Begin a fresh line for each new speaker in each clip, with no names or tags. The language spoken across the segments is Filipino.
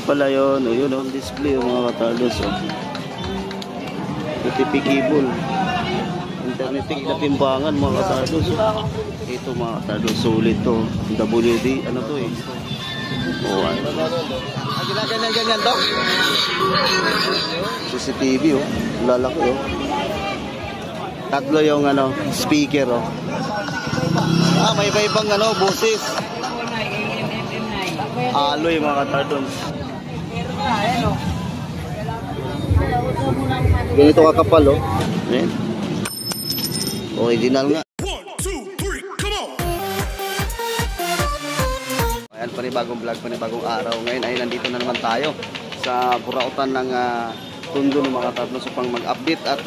pala yun. O yun ang display mga katardos. UTP cable. Internetic na timbangan mga katardos. Ito mga katardos. Sulit to. WD. Ano to eh? Oh, ano. Ganyan to. CCTV oh. Lalaki oh. Tatlo yung ano, speaker oh. May iba-ibang ano, boses. Aloy mga katardos. Ganito kakapal oh. Ayan. Original nga.
1, 2, 3, come on!
Ayan, panibagong vlog, panibagong araw. Ngayon ay nandito na naman tayo sa burautan ng Tondo ng mga katardos upang mag-update at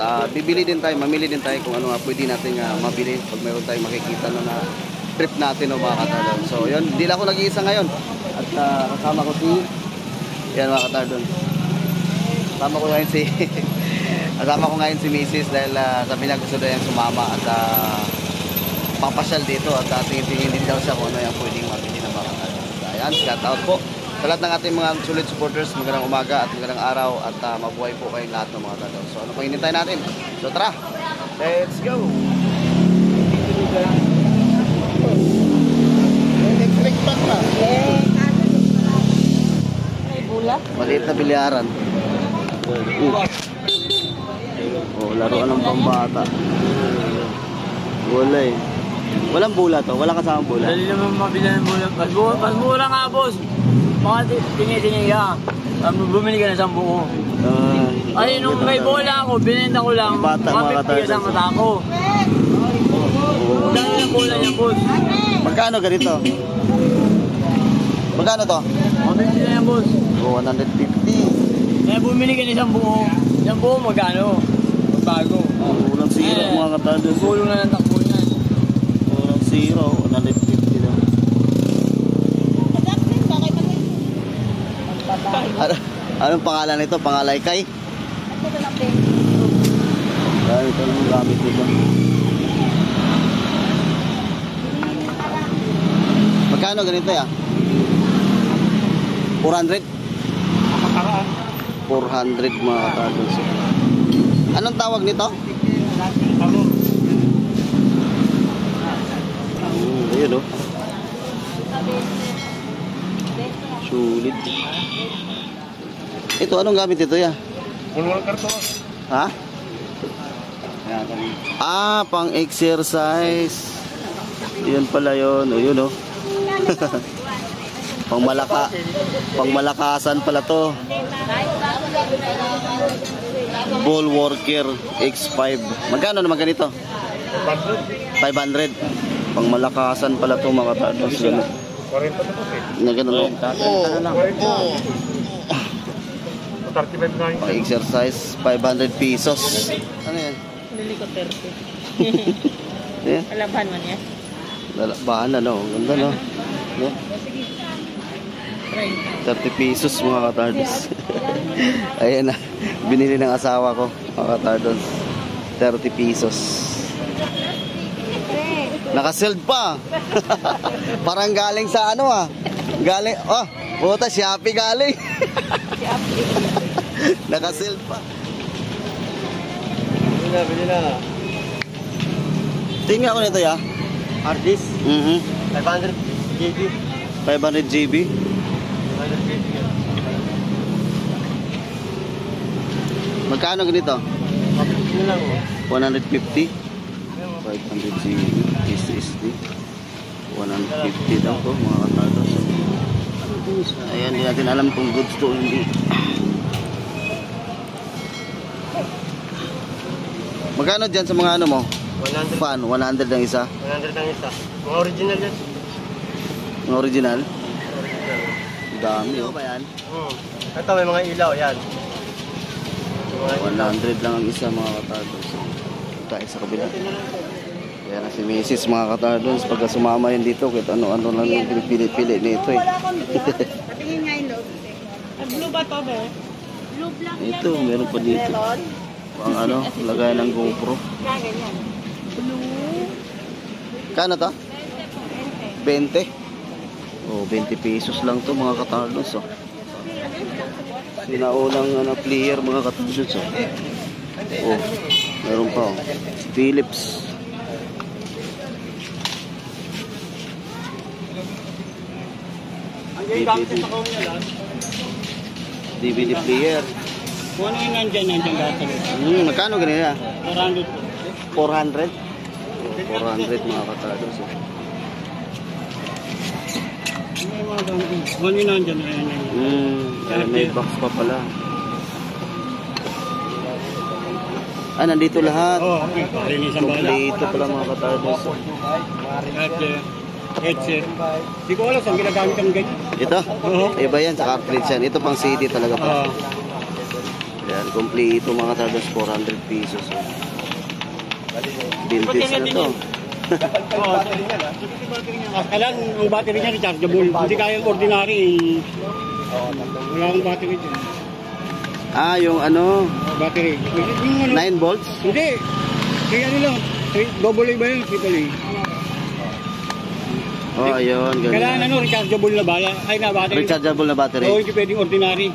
mamili din tayo kung ano nga pwede natin mabili pag mayroon tayong makikita na trip natin o mga katardos. So yun, hindi lang ako nag-iisa ngayon at kasama ko si yan mga katardos. Kasama ko ngayon si Mrs. dahil sabi niya gusto daw yung sumama at papasyal dito at tingin din daw siya kung ano yung pwedeng mabili ng mga katardos. Ayan, shout out po sa lahat ng ating mga solid supporters. Magandang umaga at magandang araw at mabuhay po kayong lahat ng mga katardos. So ano po hinintay natin? So tara, let's go! Electric pan pa.
May bula?
Maliit na bilyaran. Oh, laruan ng pambata. Wala eh. Walang bula to, walang kasamang bula.
Dali naman mabili ng bula. Mas mura nga boss. Baka tingi-tingi ka. Bumili ka na sa buo. Ay, nung may bola ako, binenta ko lang.
Bata, mga katardos.
Sa mata ko. Dami ng bola niya boss.
Magkano ganito? Magkano to?
Mabili na yan boss.
150.
Kaya bumili ka na isang buo. Isang buo magkano? Bago.
Walang zero mga katardos.
Gulong na ng takbo niyan.
Walang zero, 150 daw. Anong pangalan nito? Pangalay kay? Ito lang gamit nito. Magkano ganito ya? 400? 400 mga katardos. Anong tawag nito? Ayun o. Sulit. Ito, anong gamit ito ya?
Pulwal karton.
Ha? Pang exercise. Yun pala yun. O yun o. Pangmalakasan pala to. Ball Worker X5. Magkano naman ganito? 500. Pangmalakasan pala to mga katardos.
40
na ganun. Pang exercise 500 pesos. Ano yan?
Bili ko 30.
Yeah.
Alaban man yan.
Lalabahan na no. Ganda no. Yeah. 30 pesos mga katardos. Ayan na. Binili ng asawa ko mga katardos. 30 pesos. Naka-sealed pa. Parang galing sa ano galing, puta, Shopee galing. Naka-sealed pa.
Bili na.
Tingnan ko nito ya.
Hard disk. 500 GB.
500 GB.
500 GB.
Magkano ganito?
Yun lang
150. 500 GB SSD. 150 daw to mga katardos. Ayan, hindi natin alam kung goods to hindi. Magkano dyan sa mga ano mo?
100.
Fan, 100 ang isa.
100 ang isa. Mga original yan.
Mga original?
Original.
Dami oh. Ba yan?
Ito may mga ilaw yan.
100 lang ang isa mga katardos. Tayo sa kabila. Kaya na si Mrs. mga katardos. Pagka sumama yan dito, kahit ano-ano lang yung pinipili nito eh.
Patingin nga yung loob. Blue ba to be? Blue black yan.
Ito, meron pa dito. Pang ano, lagay ng GoPro.
Ganyan. Blue.
Kano to? 20. Oh, 20 pesos lang to mga katardos oh. Sinaunang player mga katardos. Oh, meron pa oh. Philips. DVD player.
Kung ano yung nandyan lahat.
Magkano ganyan?
400 po.
400? 400 mga katardos.
Ano yung mga gamit? Kung ano yung nandyan, ayan.
May box pa pala. Nandito lahat.
Oo, okay. Linisan ba?
Kompleto pala mga katardos.
Headset. Hindi ko alam saan ginagamit ang ganyan.
Ito?
Oo.
Iba yan sa cartridge yan. Ito pang CD talaga pa.
Oo.
Yan, kompleto mga katardos. 400 pesos. Vintage na to.
Kailangan ang battery niya rechargeable. Hindi kaya yung ordinary. Wala akong battery dyan.
Yung ano,
Battery. Yung ano?
9 volts?
Hindi. Kaya ano lang. Double A ba yun? Triple A.
Oh, ayun.
Kailangan
Ganyan.
ano, rechargeable na bala. Ay na battery.
Rechargeable na battery.
Oo, hindi pwedeng ordinary.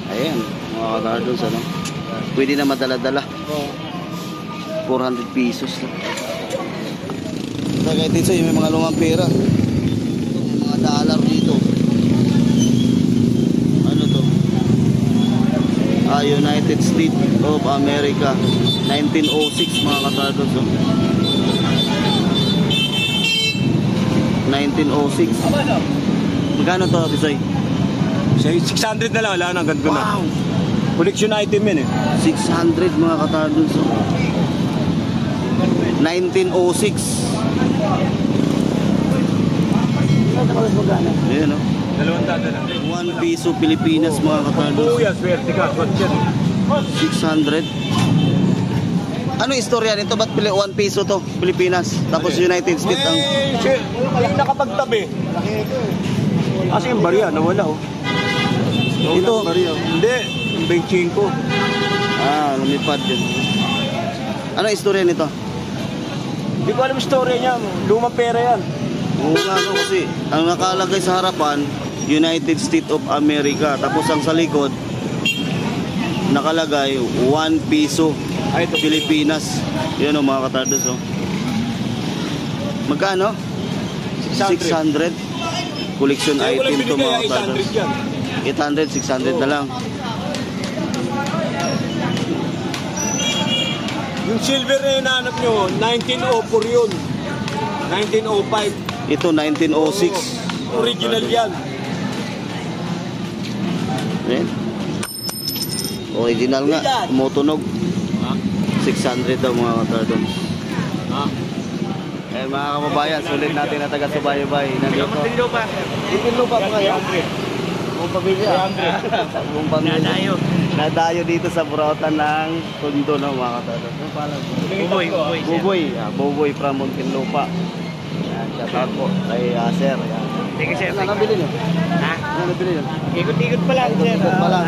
Ayan, mga katardos, ano. Pwede na madala-dala.
Oo.
400 pesos lang. So, kahit dito may mga lumang pera. May mga dollar dito. Ano to? United States of America. 1906 mga katardos. 1906. Magkano to, Bisoy?
600 na lang, wala na, ganito na.
Wow!
Collection item yan eh.
600 mga katardos. 1906. Ayan o.
200 na.
1 piso Pilipinas mga katardos.
Buya, swerte ka, swerte yan.
600. Ano istorya nito? Ba't 1 piso to Pilipinas? Tapos United States ang...
Yung nakapagtabi. Kasi yung barya, nawala oh.
Ito.
Hindi, yung 25.
Lumipad yun. Ano istorya nito?
Hindi ko alam story niya, lumang pera yan.
Oo nga no, kasi ang nakalagay sa harapan United States of America. Tapos ang sa likod nakalagay 1 piso Pilipinas. Yun o mga katardos oh. Magkano? 600. Collection item to mga katardos. 800, 600 na lang.
Yung silver na hinahanap nyo, 1904 yun. 1905.
Ito 1906.
Original yan.
Ayan. Original nga, tumutunog. 600 daw mga katardos. Mga kababayan, sulit natin na taga-subaybay. Nandito. Muntinlupa pa kayo? Buong pamilya. Buong pamilya. Nadayo dito sa burautan ng Tondo ng mga katardos. Ano pala? Buboy. Buboy from Muntinlupa. Shout out po kay Sir.
Sige, sir.
Ano nabili nyo?
Ha?
Ano nabili nyo?
Ikot-ikot pa lang, sir.
Ikot pa lang.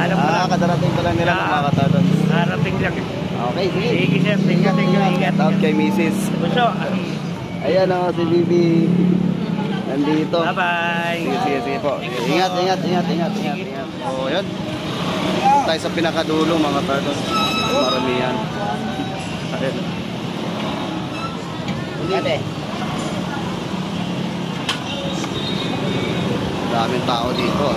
Kadarating pa lang nila ng mga katardos.
Harating lang.
Okay, sige.
Sige, sir. Thank you. Ingat.
Shout out kay Mrs.
Gusto.
Ayan o, si Bibi. Nandito.
Bye-bye.
Sige po. Ingat. O, yun. Tayo sa pinakadulo, mga katardos. Maramihan. Ayan.
Ate.
Daming tao dito.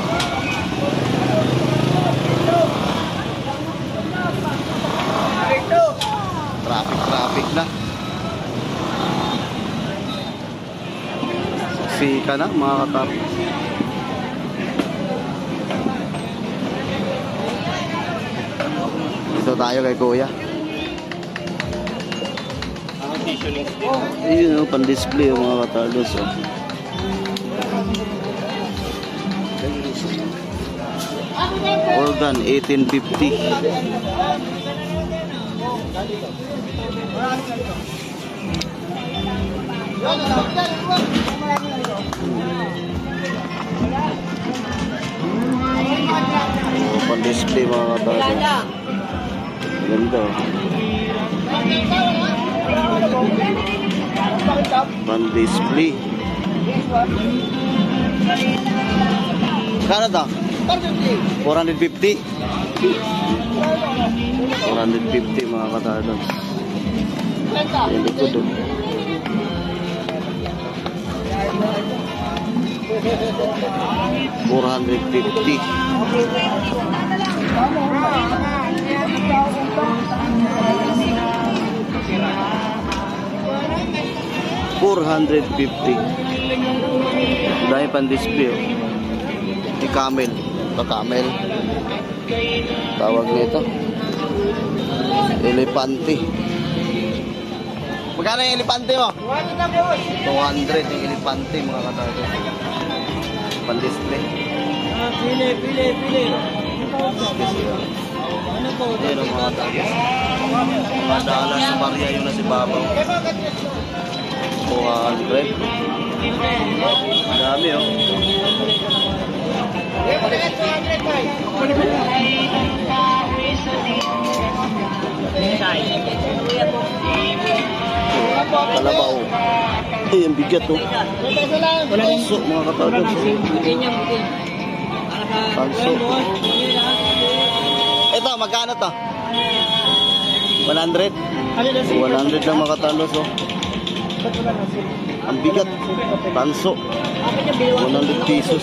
Traffic na. Sika na, mga katardos. Dito tayo kay Kuya. Ayun o, pan-display yung mga katardos. Organ 1850. Pan-display mga katardos. Ganda oh. Pan-display. Kano to? 450. 450 mga katardos. Yung likod doon. 450. Dahil pan display oh. Di camel. Ito camel. Tawag nito. Elepante. Magkano yung elepante mo? 200 yung elepante mga katardos. Pan display.
Pili. Ano po?
Ayan ang mga katardos. Madala sa barya yung nasa babaw. 200. Dami oh. Kalabaw. Ay, ang bigat oh. Panso mga katardos. Panso. Ito, magkano to? 100? 100 lang mga katardos oh. Ang bigat. Tanso. 100 pesos.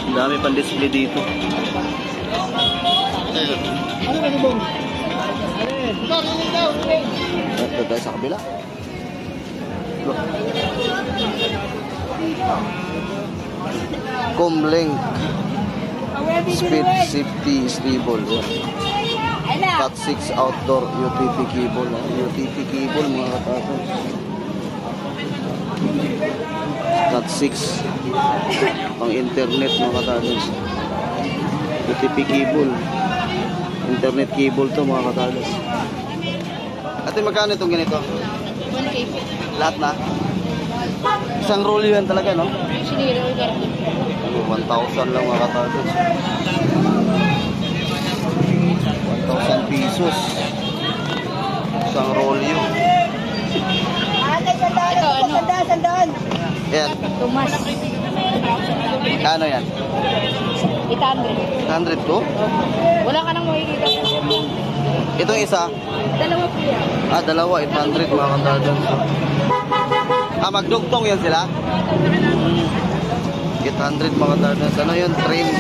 Ang dami pang display dito. Ito tayo sa kabila. Comlink. Speed safety stable. Cat 6 outdoor UTP cable. UTP cable mga katatay. Cat 6 pang internet mga katatay. UTP cable. Internet cable to mga katatay. Ate, magkano itong ganito?
1K.
Lahat na? Isang roll yan talaga, no? 1,000 lang mga katatay. 1,000 pesos. Isang rolyo.
Ito, ano? Sandaan.
Yan.
Tumas.
Kano yan?
800.
100 to?
Wala ka nang makikita.
Itong isa?
Dalawa po yan.
Dalawa. 800 mga katatay. Magdugtong yan sila? 800 mga katatay. Ano yun? Trim.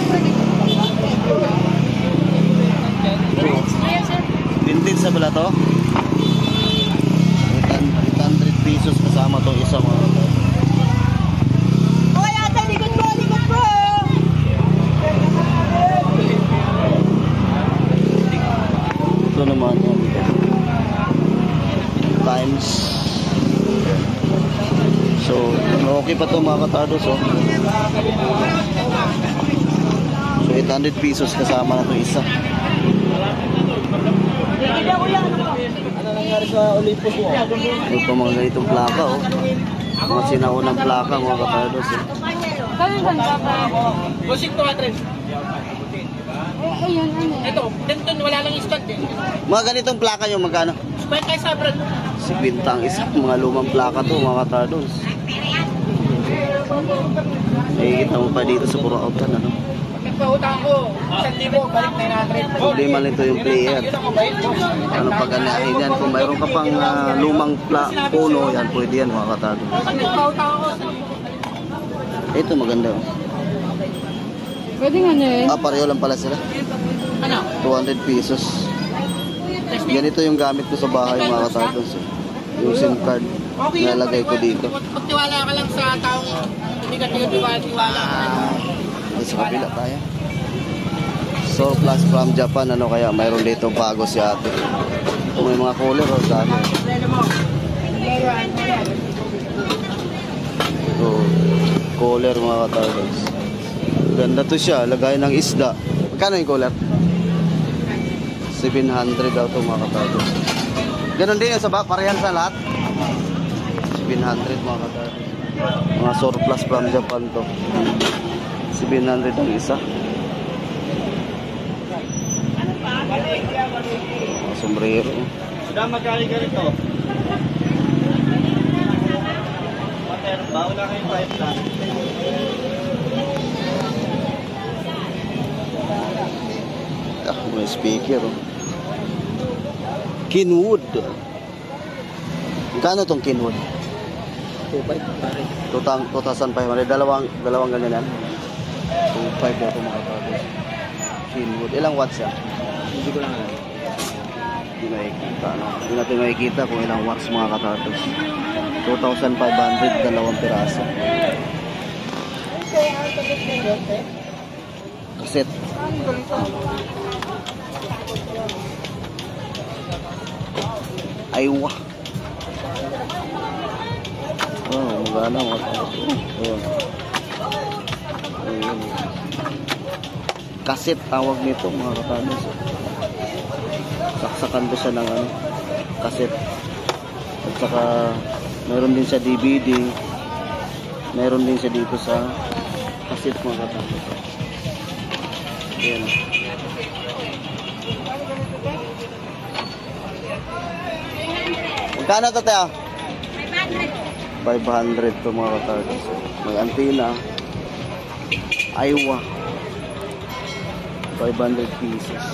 Vintage sa pala to? 800 pesos kasama tong isa mga katatay.
Hoy, ate, likod mo!
Ito naman yan. Times. So, okay pa to mga katardos oh. So, 800 pesos kasama na to isa.
Ano nangyari sa Olympus mo?
Ito pa mga ganitong plaka oh. Mga sinaunang plaka mga katardos oh.
Saan ka pa?
Busik to, Atren.
Ayun, ano?
Ito, ganito, wala lang instant eh.
Mga ganitong plaka yung magkano?
Spike kayo sa brand.
Si Bintang isa. Mga lumang plaka to mga katardos. Nakikita mo pa dito sa Burautan ano.
Nagpautang ko, 1,000, balik 900.
Problema nito yung player. Ano pag anahin yan? Kung mayroon ka pang lumang puno, yan pwede yan mga katardos.
Nagpautang ako.
Ito maganda oh.
Pwede nga na eh.
Pareho lang pala sila.
Ano?
200 pesos. Ganito yung gamit ko sa bahay mga katardos. Yung SIM card. Nalagay ko dito.
Pagtiwala ka lang sa taong hindi ka tiwala.
Sa kabila tayo. Surplus from Japan. Ano kaya mayroon dito bago si ate. Kung may mga color o dami. So, color mga katardos. Ganda to siya. Lagay ng isda. Magkano yung color? 700 daw to mga katardos. Ganon din yung sa parehan sa lahat. 700 mga katardos. Mga surplus from Japan to. 700 ang isa. Mga sombrero.
Sudah magkali ka rito. Bawa na kayong 5 lang.
May speaker. Oh. Kenwood. Kano tong Kenwood? 2,500. Dalawang ganyan yan. 2,500 daw ito mga kapatid. Kenwood. Ilang watts yan?
Hindi ko lang alam.
Hindi makikita. No? Hindi natin makikita kung ilang watts mga kapatid. 2,500. Dalawang piraso. Kaset. Aywa. Oh, magana mga kapatid. Ayun. Ayun. Kaset tawag nito mga kapatid. Saksakan ko siya ng kaset. At saka meron din siya DVD. Meron din siya dito sa kaset mga kapatid. Ayan. Magkano ito tayo? 500 to mga kapatid. May antenna. Aywa. 500 pieces.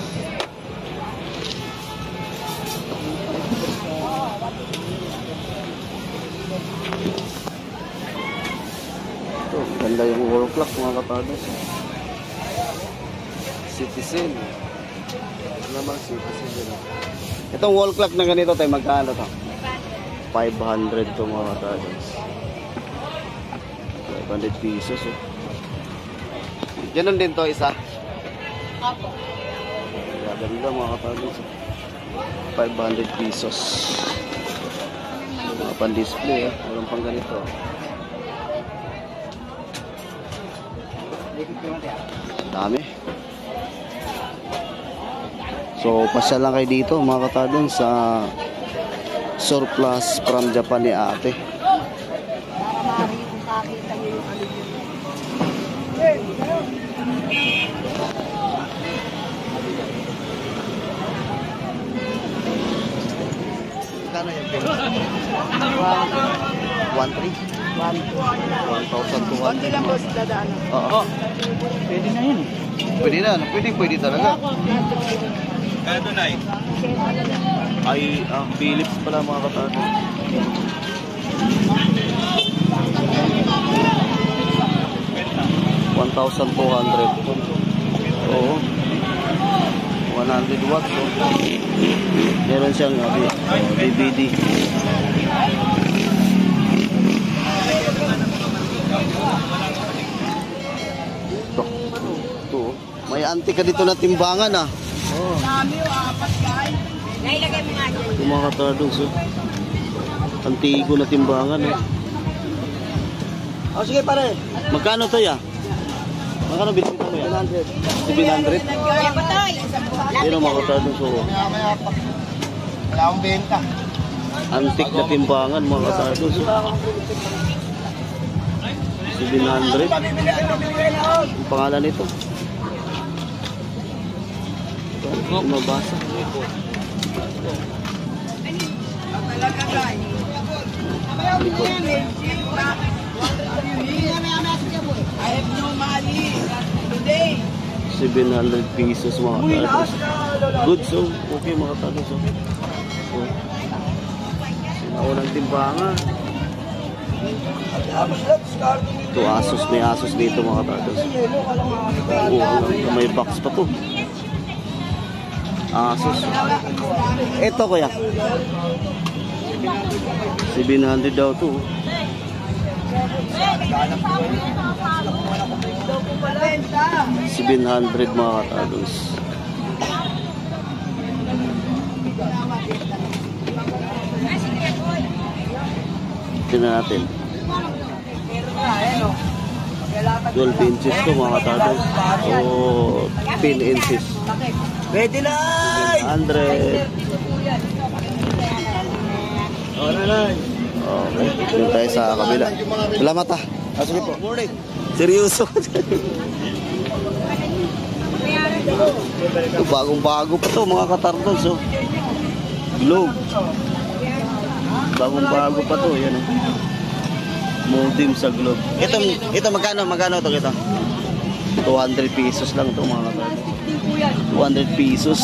Ito, ganda yung wall clock mga kapatid. Citizen. Namang Citizen din. Itong wall clock na ganito tayo, magkano to? 500 to mga kapatid. 500 pesos. Oh. Ganun din to isa.
Apo.
Ganda mga kapatid. 500 pesos. Mga pan-display. Walang pang ganito. Dami. So, pasya lang kayo dito mga katadon sa surplus from Japan ni ate. Kano yung bill? 1,200.
Konti lang boss, dadaan.
Oo.
Pwede na yun.
Pwede na. Pwede talaga.
Kano na eh?
Ay, Philips pala mga katadon. $1,200. Oo. 100 watts. Oh. Meron siyang DVD. Ito. May antika dito na timbangan ah. Oh.
Nailagay mo nga dyan.
Ito mga katadong so. Antigo na timbangan eh.
Oh, sige pare.
Magkano to ya? Magkano binibenta mo yan? 700. 700?
Kaya ba tayo?
Yun ang mga katadong so.
Wala akong benta.
Antik na timbangan mga katadong so. 700. Ang pangalan nito? Ito, mabasa. Likod.
I have no money today.
700 pesos mga katadong. Good so. Okay mga katadong so. Sinaunang timbangan. Ito Asus. May Asus dito mga katadong. May box pa to. Asus. Ito kuya. 700 daw to. 700 mga katadons. Tingnan natin. 12 inches to mga katadons. O 10 inches.
Pwede na!
100. Okay, dito tayo sa kabila. Salamat ah. Sige po. Seryoso. Ito, bagong-bago pa to mga katardos. Oh. Globe. Bagong-bago pa to. Yan oh. Modem sa globe. Ito magkano to ito? 200 pesos lang to mga katardos. 200 pesos.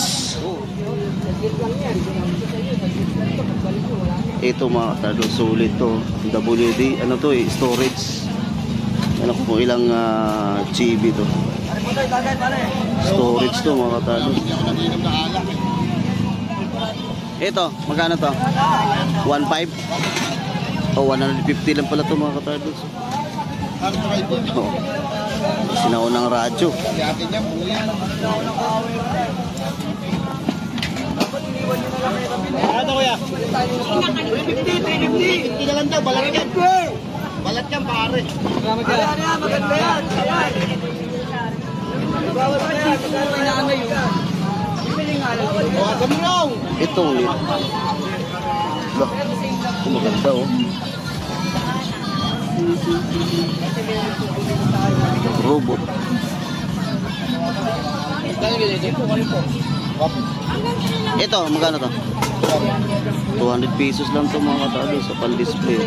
Ito mga katardos, sulit to. WD, ano to storage. Ano kung ilang GB to. Storage to mga katardos. Ito, magkano to? 1.5? O 150 lang pala to mga katardos. Oh. Sinaunang radyo.
Ano kuya? 350 na lang daw, balat yan. Balat yan pare. Maganda yan.
Itong lit. Loh, maganda oh. Robot. Ito, magkano to? 200 pesos lang to mga katardos sa pan-display.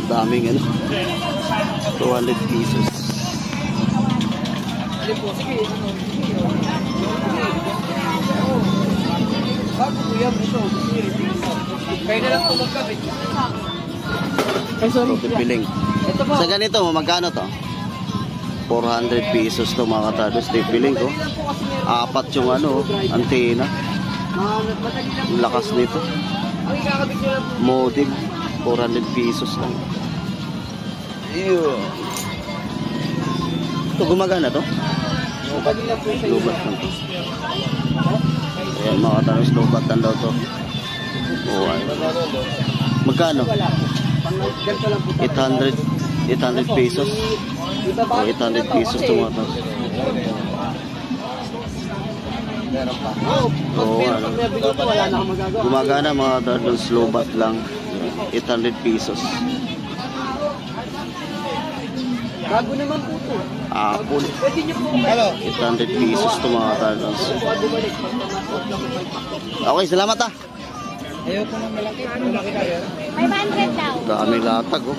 Daming ano. 200 pesos. Ito, piling. Sa ganito, magkano to? 400 pesos to mga katardos. Piling ko. Apat yung ano, antena. Ang lakas nito. Modem. 400 pesos lang. Ito, gumagana to? Lubat lang to. Ayan mga katardos, lubat lang daw to. Magkano? 800 pesos. 800 pesos to mga katardos. Gumagana mga katardos, lubat lang. 800 pesos.
Bago naman po ito.
Apple.
Pwede niyo po ba?
800 pesos to mga katardos. Okay, salamat ah.
Ayaw ko ng malaki. Malaki kayo. 500 daw.
Dami latag oh.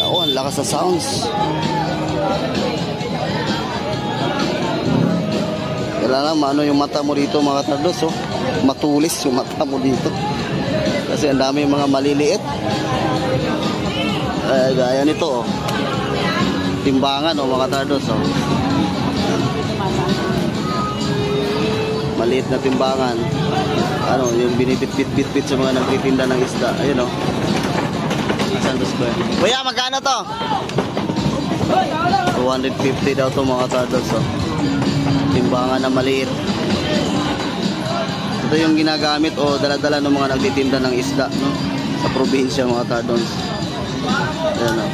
Oh, ang lakas sa sounds. Kailangan maano yung mata mo dito mga katardos oh. Matulis yung mata mo dito. Kasi ang dami mga maliliit. Gaya nito oh. Timbangan oh mga katardos oh. Maliit na timbangan. Ano, yung binibit-bit-bit sa mga nagtitinda ng isda. Ayun oh. Santos Square. Kuya, magkano to? 250 daw to mga katardos oh. Timbangan na maliit. Ito yung ginagamit o dala-dala ng mga nagtitinda ng isda no? Sa probinsya mga katardos. Ayan oh.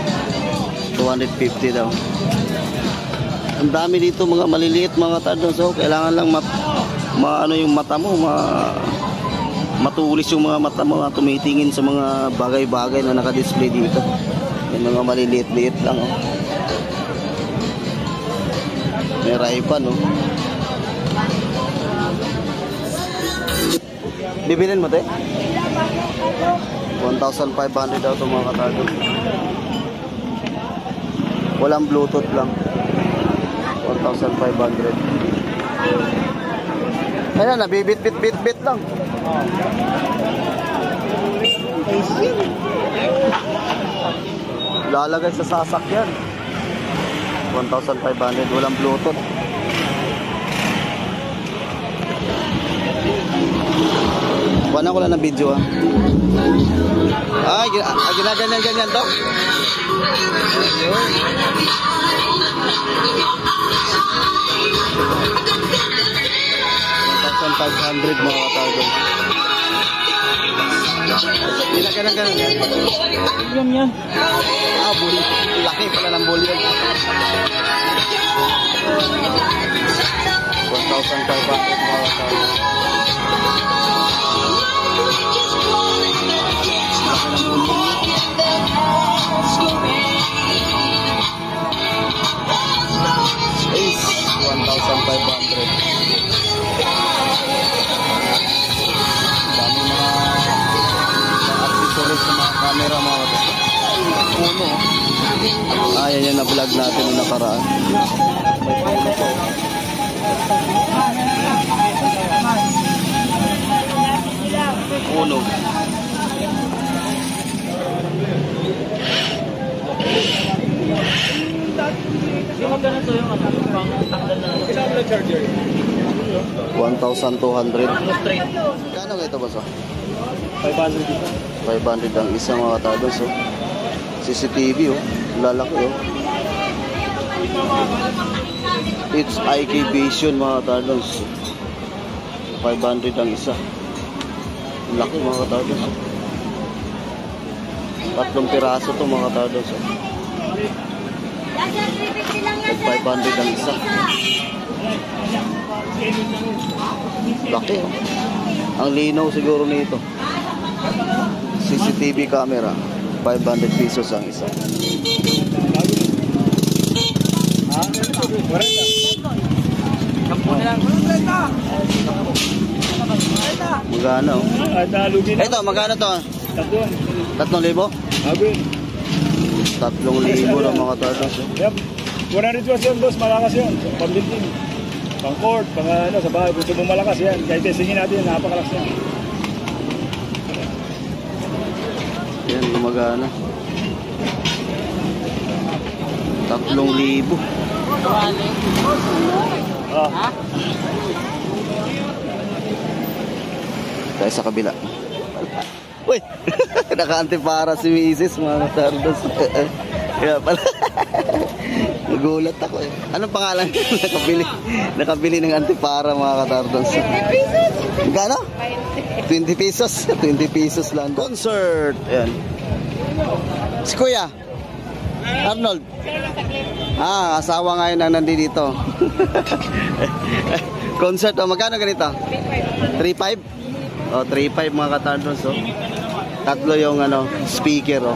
250 daw. Ang dami dito mga maliliit mga katardos oh. Kailangan lang ano yung mata mo, matulis yung mga mata mo, tumitingin sa mga bagay-bagay na naka-display dito. Yung mga maliliit-liit lang oh. May raypan oh. Bibilin mo te? 1,500 daw ito mga katardos. Walang bluetooth lang. 1,500. Ayan, nabibit-bit-bit-bit lang. Lalagay sa sasakyan. 1,500, walang bluetooth. Wala ko lang ng video ah. Ginaganyan-ganyan to. $1,500 mga katardos. Ginaganyan-ganyan. Yan. Bully. Laki pala ng bully. 1,500 mga katardos. Ace 1,500. Dami mga bago. Yan yung na-vlog natin yung nakaraan. Uno.
Yung ganito yung pang tanggal na.
1,200.
Straight.
Kano nga ito ba, so?
500.
500 ang isang mga katados, oh. CCTV, oh. Lalaki, oh. It's IK Vision, mga katados. 500 ang isa. Laki, mga katados, oh. 3 piraso to, mga katados, oh. 500 ang isa. Laki, oh. Ang linaw siguro nito. CCTV camera, 500 pesos ang isa. Magana, oh. Ito, magana to? 3,000? 3,000 ng mga tatas, oh.
Yep. 100 watts yun, boss. Malakas yun. Pang-building. Pang-court. Pang-ano, sa bahay. Gusto mo malakas yan. Kahit testingin natin, napakalakas yan.
Yan, gumagana. 3,000.
Ah.
Tayo sa kabila. Uy! Naka-antipara si Mrs. mga katardos. Kaya pala. Nagulat ako, eh. Anong pangalan? Nakabili ng antipara, mga katardos.
20 pesos.
Gano? 20 pesos. 20 pesos lang. Concert. Ayan. Si Kuya Arnold. Asawa ngayon ang nandito. Concert. Magkano ganito? 3,500? 3,500 mga katardos, oh. 3 yung speaker, oh.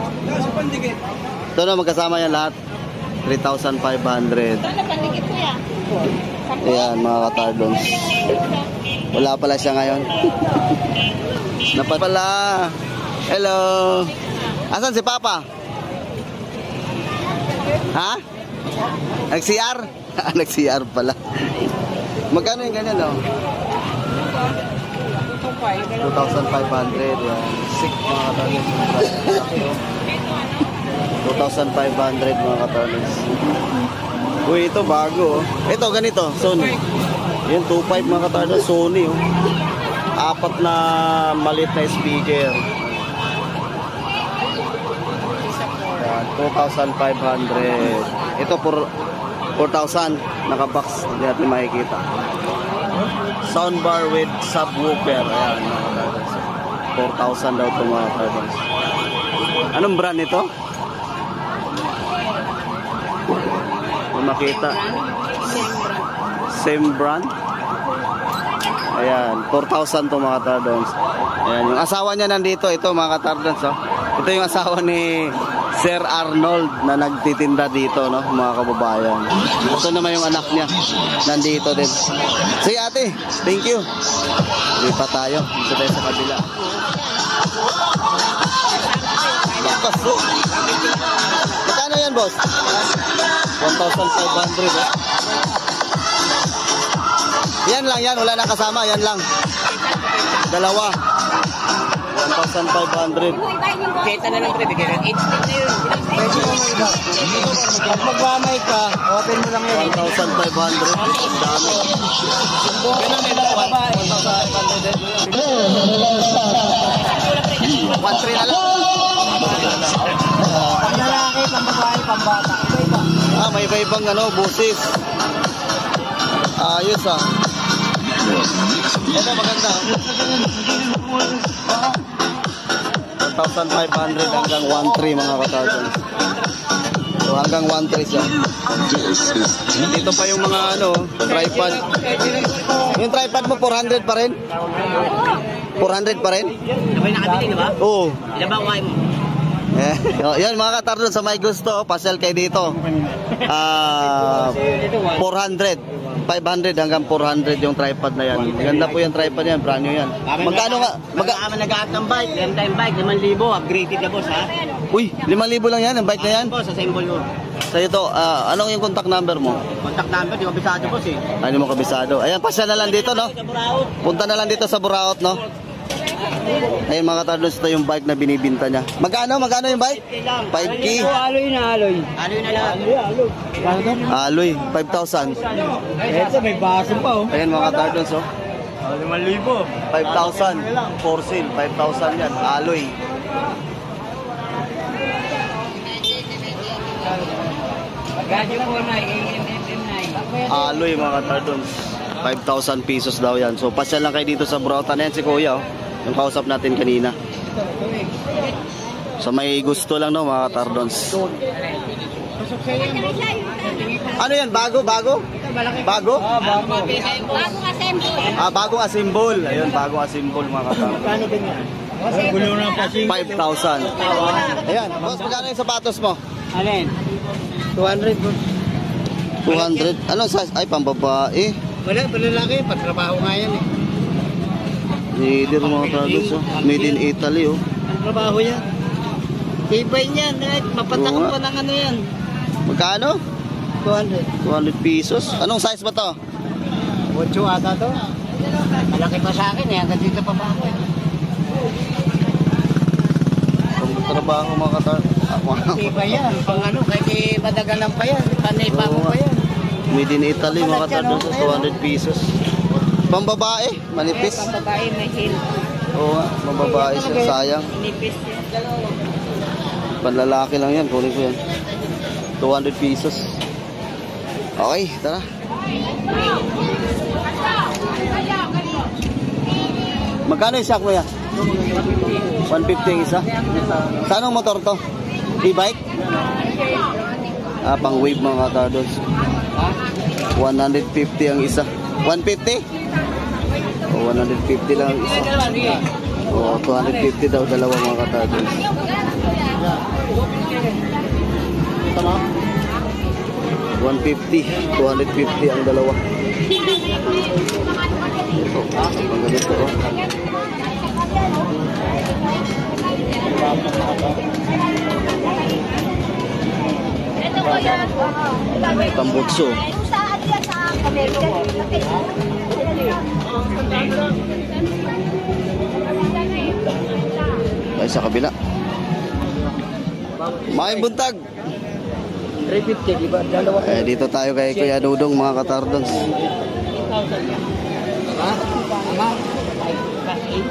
Ito na, magkasama yan lahat. 3,500.
Pandikit kuya.
Ayan, mga katardos. Wala pala siya ngayon. Napapala. Hello. Asan si Papa? Ha? Nag-CR? Nag-CR pala. Magkano yung ganyan, oh? 2,500. Yan. Sick, mga katardos. 2,500 mga katardos. Uy, ito bago, oh. Ito, ganito, Sony. Yan, 2,500 mga katardos, Sony, oh. 4 na maliit na speaker. Yan, 2,500. Ito, 4,000. Naka-box, hindi natin makikita. Soundbar with subwoofer. Ayan, mga katardos. 4,000 daw ito, mga katardos. Anong brand ito? Kung makita. Same brand. Ayan, 4,000 to, mga katardos. Ayan, yung asawa niya nandito. Ito, mga katardos, oh. Ito yung asawa ni Sir Arnold na nagtitinda dito, no, mga kababayan. Ito naman yung anak niya. Nandito din. Sige, ate. Thank you. Lipat tayo. Dito tayo sa kabila. Magkano yan, boss? 1,500, eh. Yan lang yan, wala nang kasama, yan lang. Dalawa. 1,500.
Kita na lang, pre. Bigyan ng 8 na yun.
Pag magmamay ka, open mo lang yun.
1,500. Dami.
Ganun nila, babae.
1,300 na lang.
Pang lalaki, pang babae, pang bata. Iba-iba.
May iba-ibang busis. Ayos, ah. Ito maganda. 1,500 hanggang 1,300 mga katardos. So hanggang 1,300 siya. Dito pa yung mga tripod. Yung tripod mo 400 pa rin? 400 pa rin?
Sabay nakabili, di ba?
Oo.
Ilan ba kumain mo?
Yan mga katardos, sa may gusto, pasyal kayo dito. 400. 500 hanggang 400 yung tripod na yan. Ganda po yung tripod yan, brand new yan. Magkano nga?
Kami nag-aat ng bike, M-Time bike, 5,000, upgraded na boss ha.
Uy, 5,000 lang yan, ang bike na yan.
Boss, assemble mo.
Sa ito, anong yung contact number mo?
Contact number, di ko bisado boss eh.
Ano mo kabisado? Ayan, pasya na lang dito, no?
Sa Buraot.
Punta na lang dito sa Buraot, no? Ayun mga katardons, ito yung bike na binibinta niya. Magkano yung bike? 5K.
Aloy na aloy.
Aloy na lang.
Aloy, 5,000.
Ito, may baso pa oh.
Ayan mga katardons, oh.
5,000.
5,000. For sale, 5,000 yan. Aloy.
Gadyo po na, AMFM na.
Aloy mga katardons. 5,000 pesos daw yan. So pasyal lang kayo dito sa Burautan. Ayan si Kuya, oh. Yung kausap natin kanina. So may gusto lang, no, mga katardons. Ano yan? Bago? Bago?
Bagong assemble.
Bagong asimbol. Ayun, bagong asimbol mga katardons.
Kano din yan?
Gulo na pa si
5,000. Ayan, boss, magkano yung sapatos mo?
Alin? 200 po.
200. Ano size? Ay, pambabae.
Wala, palalaki, patrabaho nga yan eh.
Leader mga katardons, oh. Made in Italy, oh.
Ang trabaho yan. Tibay niyan, mapatakot pa ng ano yan.
Magkano?
200.
200 pesos. Anong size ba to?
8 ata to. Malaki pa sa akin eh, hanggang dito pa ba ako eh.
Trabaho mga katardons.
Tibay yan, pang ano, kahit madagalan pa yan, panay pa mo pa yan.
Made in Italy mga katardons, 200 pesos. Pambabae, manipis.
Babae may heel.
Oo nga, pambabae siya, sayang.
Nipis yan.
Panlalaki lang yan, kunin ko yan. 200 pesos. Okay, tara. Magkano yung shock mo yan? 150 yung isa? Saan ang motor to? E-bike? Pang wave mga katardons. 150 ang isa. 150? O, 150 lang ang isa. O, 250 daw dalawa mga katardons. 150, 250 ang dalawa. Ito, ang ganito, oh. Tambutso. Ay, sa kabila. Maing buntag.
350, di ba? Dalawa.
Dito tayo kay Kuya Dudong mga katardons.
Ha?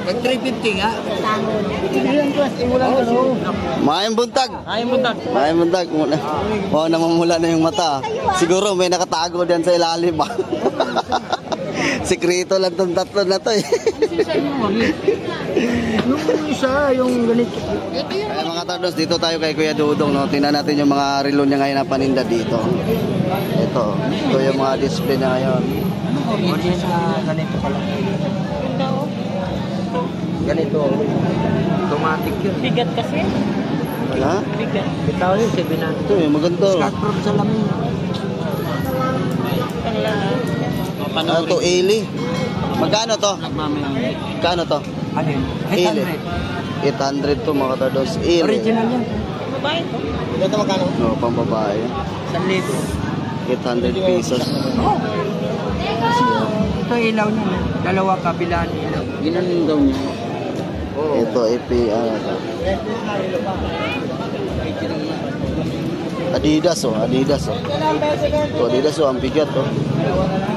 Pag 350 nga. Yan plus, wala na no.
Maing buntag.
Ayun mo tag.
Maing buntag. Oh, namumula na yung mata. Siguro may nakatago diyan sa ilalim. Sikreto lang tong tatlo na to eh.
Yung isa, yung ganito.
Ay mga katardons, dito tayo kay Kuya Dudong, no. Tingnan natin yung mga relo niya ngayon na paninda dito. Ito yung mga display niya ngayon.
Origin sa ganito pala. Ganito. Automatic yun.
Bigat kasi.
Ha?
Bigat.
Bitaw yun, 700.
Ito yung maganda.
Scotproof sa lamin.
Ano to, Eli? Magkano to? Magkano to?
Ano yun?
Eli. 800 to mga katardons. Eli.
Original yan.
Babae to.
Ito magkano?
No, pambabae.
1,000.
800 pesos.
Ito ilaw niya. Dalawa kabilaan ilaw.
Ginanong daw niya.
Ito, Adidas, oh. Adidas, oh. Ito, Adidas, oh. Ang bigat, oh.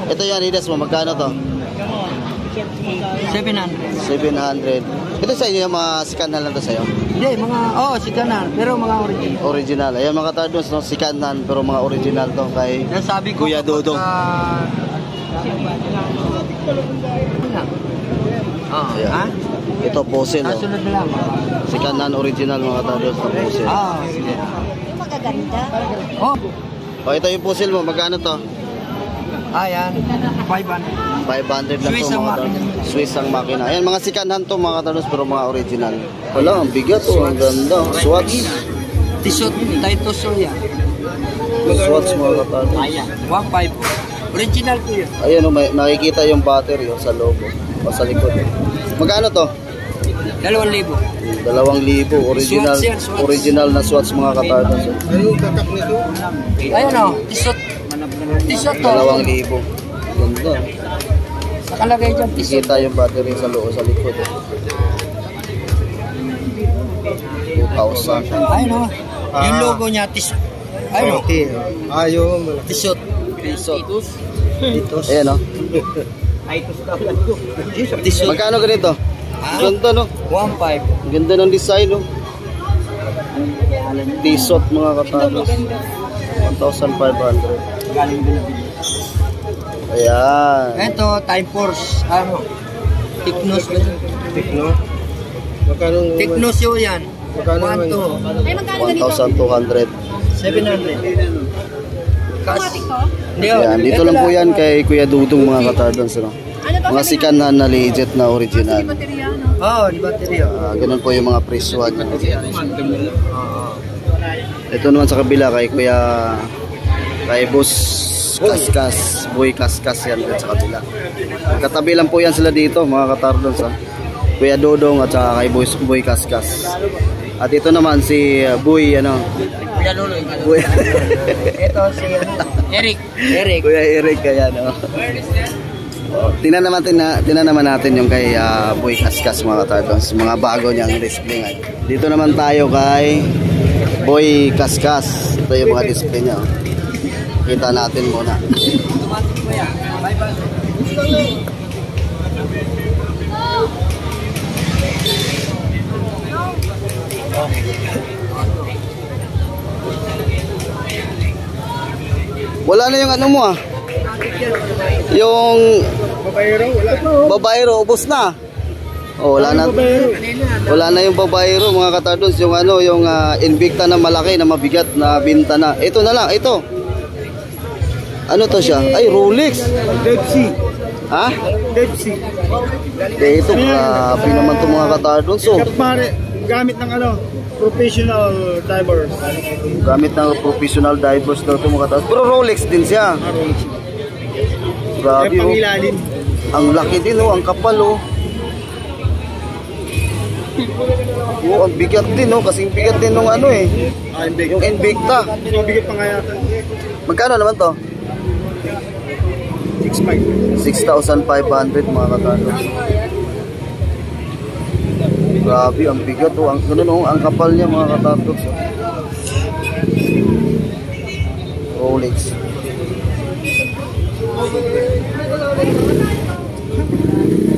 Ito yung Adidas mo. Magkano to?
700.
700. Ito sa inyo yung mga sikanhan lang to sa'yo?
Hindi, mga, sikanan. Pero mga original.
Original. Ayan mga katardons, no? Sikanhan, pero mga original to kay
Nasabi ko
Kuya Dudong. Ayan.
Ha?
Ito, Puzzle, oh.
Kasunod na lang.
Sikanhan original mga katardons na Puzzle.
Sige.
Yung magaganda.
O, ito yung Puzzle mo. Magkano to?
Yan. 500.
500 lang
Swiss
to
ang
mga
makina.
katardons. Swiss ang makina. Ayan, mga sikanhan to mga katardons, pero mga original. Wala, ang bigat, oh. Ang ganda. Swatch.
T-shirt, Titus Soya.
Swatch mga katardos.
Ayan, 1.5 po. Original po yun.
Ayan o, nakikita yung battery o, sa loob o sa likod. Magkano to?
2,000.
2,000 original.
Swatch yan, Swatch.
Original na Swatch mga katardos.
Ayun o, tisot. Tisot to.
2,000. Ganda.
Nakalagay dyan, tisot.
Nakikita yung battery sa loob sa likod. 2,000.
Ayun o. Yung logo niya, tisot. Ayun o.
Yung
Tisot.
Tisos. Ayan o.
Tisot.
Magkano ganito? Ganda no?
1.5.
Ganda ng design no? Tisot mga katardos. 1,500.
Galing din na video.
Ayan.
Ito, Time Force. Ano? Thickness ba yun? Thickness yun yan. 1 to
Ay, magkano ganito?
1,200.
700.
Automatic to?
Hindi oh.
Ayan, dito lang po yan kay Kuya Dudong mga katardos. No?
Ano to?
Mga sikanhan na legit na original.
Baterya, no?
Oo, di baterya.
Ganun po yung mga presyo. Ito naman sa kabila kay Kuya, kay Boss Kaskas, Boy Kaskas yan sa kabila. Katabi lang po yan sila dito mga katardos. Kuya Dodong at saka kay Boy Kaskas. At ito naman si Boy
Kuya Lolo.
Boy
Ito si Eric.
Kuya Eric kaya no. Tingnan naman natin yung kay Boy Kaskas mga katardos, mga bago niyang display. Dito naman tayo kay Boy Kaskas. Ito yung mga display niya. Kita natin muna. Wala na yung ano mo yung babayro ubos na. Oh, wala na yung babayro mga katardos, yung yung Invicta na malaki na mabigat na binta na. Ito na lang, ito. Ano to siya? Ay, Rolex.
Dead Sea.
Ha?
Dead Sea.
Ito, grabe naman to mga katardos. So,
Pare, gamit ng professional divers.
gamit ng professional divers daw ito mga katardos. Pero Rolex din siya. Grabe oh.
Pangilalim.
Ang laki din oh, ang kapal oh. Oh, ang bigat din oh, kasing bigat din nung yung Invicta.
Mabigat pa nga yata.
Magkano naman to? 6,500 mga katardos. Grabe, ang bigat oh. Ang ganun oh, ang kapal niya mga katardos. Rolex.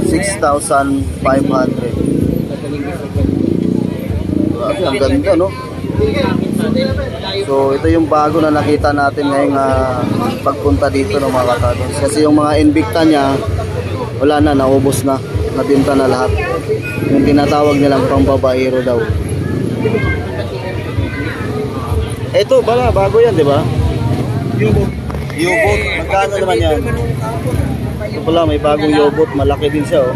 $6,500. Grabe, ang ganda no. So ito yung bago na nakita natin ngayong pagpunta dito ng mga katardos. Kasi yung mga Invicta niya wala na, naubos na, nabinta na lahat. Yung tinatawag nilang pambabaero daw. Ito bala, bago yan di ba? U-boat, magkano naman yan? Ito pala, may bagong U-boat, malaki din siya oh.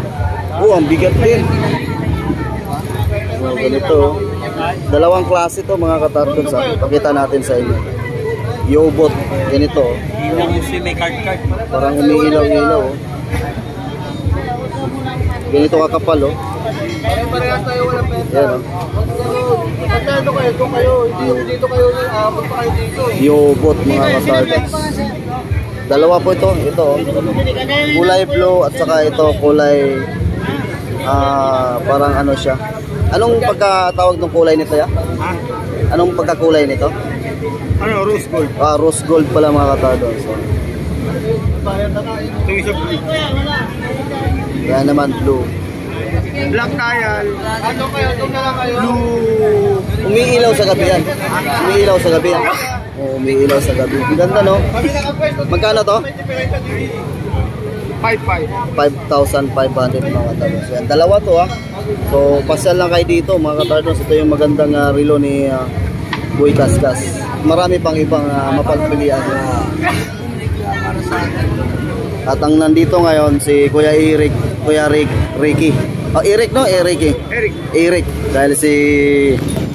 Oh, ang bigat din. So, ganito. Dalawang klase to mga katardos. Pakita natin sa inyo. U-boat, ganito.
May card.
Parang umiilaw-ilaw. Oh. Ganito kakapal oh. Yan oh. U-boat mga katardos. Dalawa po ito. Ito oh. Kulay blue at saka ito kulay parang ano siya. Anong pagkatawag ng kulay nito ya? Anong pagkakulay nito?
Rose gold.
Rose gold pala mga katardos. So,
Ito isa blue.
yan naman blue.
Black dial. Blue.
Umiilaw sa gabi yan. Umiilaw sa gabi yan. Oh, umiilaw sa gabi. Ganda no? Magkano to? 5,500 mga katardos. Yan, dalawa to So, pasyal lang kayo dito mga katardos. Ito yung magandang relo ni Boy Kaskas. Marami pang ibang mapagpilian. At ang nandito ngayon si Kuya Eric, Ricky. Oh, Eric no? Eric. Dahil si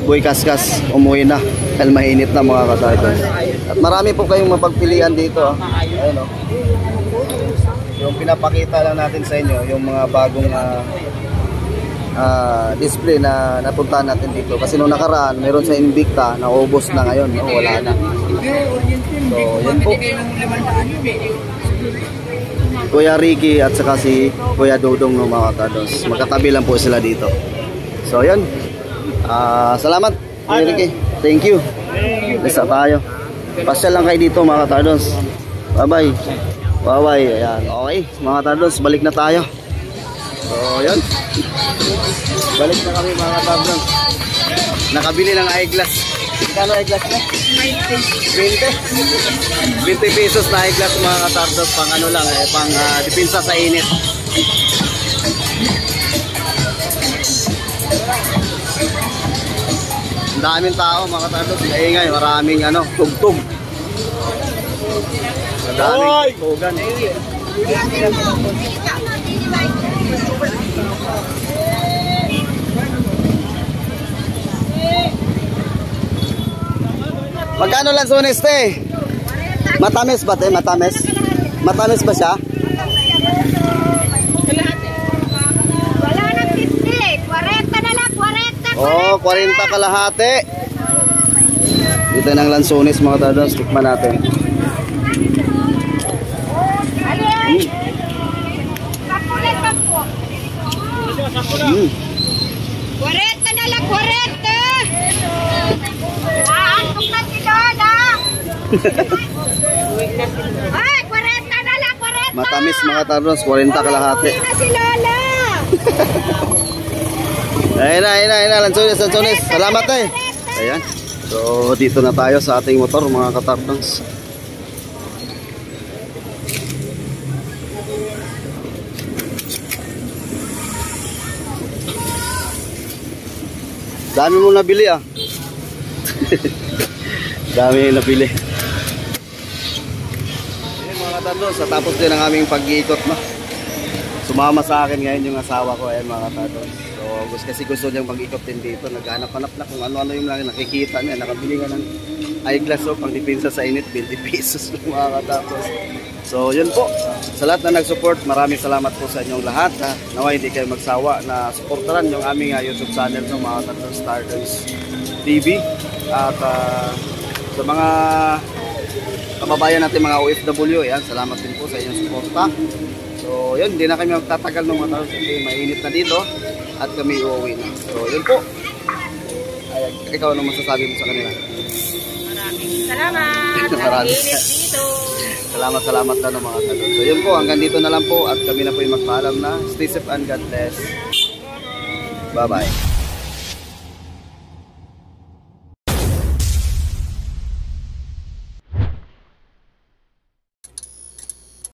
Boy Kaskas umuwi na. Dahil mainit na mga katardos. At marami po kayong mapagpilian dito. Ayun o. Yung pinapakita lang natin sa inyo, yung mga bagong display na napuntahan natin dito. Kasi nung nakaraan, meron sa Invicta, naubos na ngayon. No? Wala na. So, yan po. Kuya Ricky at saka si Kuya Dudong no, mga Katardos. Magkatabi lang po sila dito. So, yan. Salamat, Kuya Ricky. Thank you. Lisa tayo. Pasyal lang kayo dito, mga Katardos. Bye-bye. Bye-bye. Ayan. Okay, mga Katardos, balik na tayo. So, yan. Balik na kami, mga Katardos. Nakabili ng eyeglass. Kano eyeglass na? 20 pesos na eyeglass, mga Katardos. Pang ano lang, pang depensa sa init. Ang daming tao, mga Katardos. Maingay, maraming tugtog. Ang daming tugtugan. Magkano lang sunis, te? Matamis ba, te? Matamis? Matamis ba siya?
Wala nang 50. 40 na lang. 40.
Oh, 40 kalahati. Dito ng lansunis, mga Katardos. Tikman natin.
Ali. Kapulit pa po. 40 na lang. 40. Aantok na si Lola. Ay, 40 na lang. 40.
Matamis, mga Katardos. 40 kalahati.
Uuwi na si Lola.
Ayun na, lansunis. Salamat, eh. Ayan. So, dito na tayo sa ating motor, mga Katardos. Dami mo nabili, ah. Dami yung nabili. Ayun, mga Katardos, sa tapos din ang aming pag-iikot, no? Sumama sa akin ngayon yung asawa ko, ayun, mga Katardos. So, gusto niyang mag-ikot din dito. Naghanap-hanap na kung ano-ano yung nakikita niya. Nakabili nga ng eyeglass, pang depensa sa init, 20 pesos lang, mga Katardos. So, yun po. Sa lahat na nag-support, maraming salamat po sa inyong lahat. Naway hindi kayo magsawa na supportaran yung aming YouTube channel, no, mga Katardos Stardance TV. At sa mga kababayan natin, mga OFW, ayan, salamat din po sa inyong suporta. So, yun, hindi na kami magtatagal ng mga tao kasi mainit na dito at kami uuwi na. So, yun po. Ay, ikaw ano masasabi mo sa kanila?
Maraming salamat.
Maraming
Init dito.
salamat na mga tao. So, yun po, hanggang dito na lang po at kami na po yung magpaalam na. Stay safe and God bless. Bye-bye.